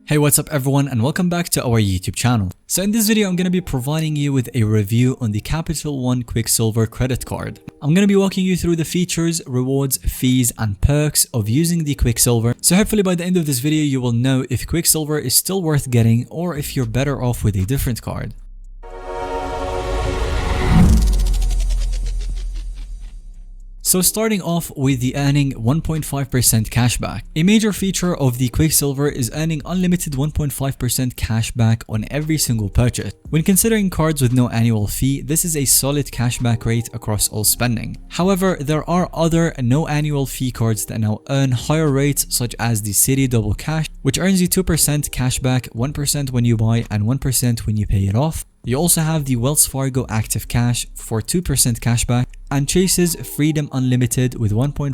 Hey, what's up everyone, and welcome back to our YouTube channel. So in this video, I'm going to be providing you with a review on the Capital One Quicksilver credit card. I'm going to be walking you through the features, rewards, fees, and perks of using the Quicksilver. So hopefully by the end of this video, you will know if Quicksilver is still worth getting or if you're better off with a different card. So starting off with the earning 1.5% cashback. A major feature of the Quicksilver is earning unlimited 1.5% cashback on every single purchase. When considering cards with no annual fee, this is a solid cashback rate across all spending. However, there are other no annual fee cards that now earn higher rates, such as the Citi Double Cash, which earns you 2% cashback, 1% when you buy and 1% when you pay it off. You also have the Wells Fargo Active Cash for 2% cashback, and Chase's Freedom Unlimited with 1.5%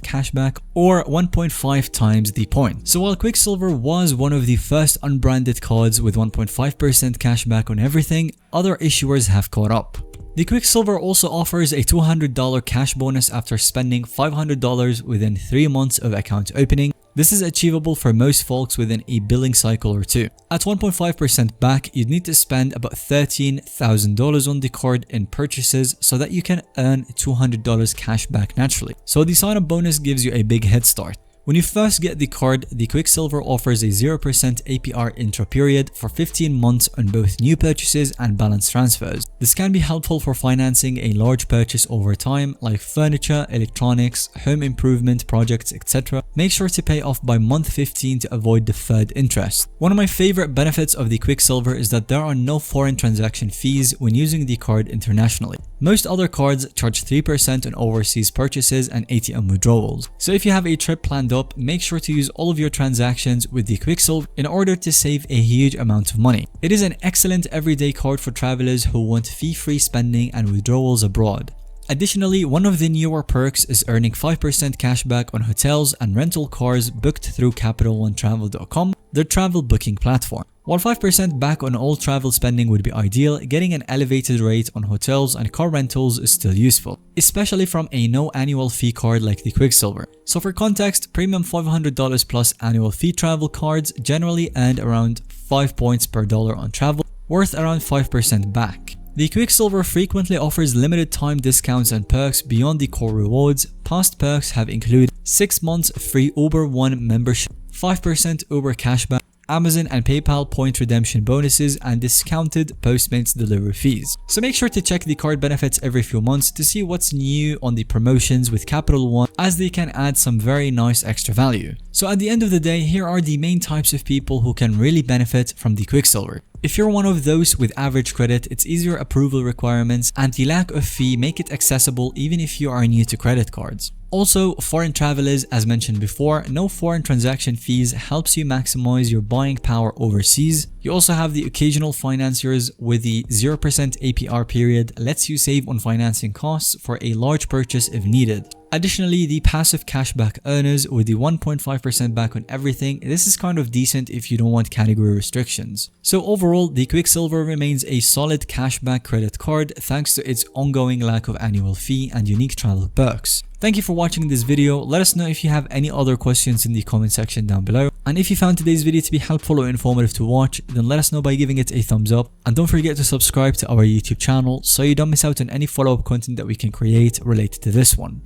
cashback or 1.5 times the point. So while Quicksilver was one of the first unbranded cards with 1.5% cashback on everything, other issuers have caught up. The Quicksilver also offers a $200 cash bonus after spending $500 within 3 months of account opening. This is achievable for most folks within a billing cycle or two. At 1.5% back, you'd need to spend about $13,000 on the card in purchases so that you can earn $200 cash back naturally. So the sign-up bonus gives you a big head start. When you first get the card, the Quicksilver offers a 0% APR intro period for 15 months on both new purchases and balance transfers. This can be helpful for financing a large purchase over time like furniture, electronics, home improvement projects, etc. Make sure to pay off by month 15 to avoid deferred interest. One of my favorite benefits of the Quicksilver is that there are no foreign transaction fees when using the card internationally. Most other cards charge 3% on overseas purchases and ATM withdrawals. So if you have a trip planned up, make sure to use all of your transactions with the Quicksilver in order to save a huge amount of money. It is an excellent everyday card for travelers who want fee-free spending and withdrawals abroad. Additionally, one of the newer perks is earning 5% cashback on hotels and rental cars booked through CapitalOneTravel.com, their travel booking platform. While 5% back on all travel spending would be ideal, getting an elevated rate on hotels and car rentals is still useful, especially from a no annual fee card like the Quicksilver. So for context, premium $500 plus annual fee travel cards generally earn around 5 points per dollar on travel, worth around 5% back. The Quicksilver frequently offers limited time discounts and perks beyond the core rewards. Past perks have included 6 months free Uber One membership, 5% Uber cashback, Amazon and PayPal point redemption bonuses, and discounted Postmates delivery fees. So make sure to check the card benefits every few months to see what's new on the promotions with Capital One, as they can add some very nice extra value. So at the end of the day, here are the main types of people who can really benefit from the Quicksilver. If you're one of those with average credit, its easier approval requirements and the lack of fee make it accessible even if you are new to credit cards. Also, foreign travelers, as mentioned before, no foreign transaction fees helps you maximize your buying power overseas. You also have the occasional financiers with the 0% APR period lets you save on financing costs for a large purchase if needed. Additionally, the passive cashback earners with the 1.5% back on everything, this is kind of decent if you don't want category restrictions. So overall, the Quicksilver remains a solid cashback credit card thanks to its ongoing lack of annual fee and unique travel perks. Thank you for watching this video. Let us know if you have any other questions in the comment section down below. And if you found today's video to be helpful or informative to watch, then let us know by giving it a thumbs up. And don't forget to subscribe to our YouTube channel so you don't miss out on any follow-up content that we can create related to this one.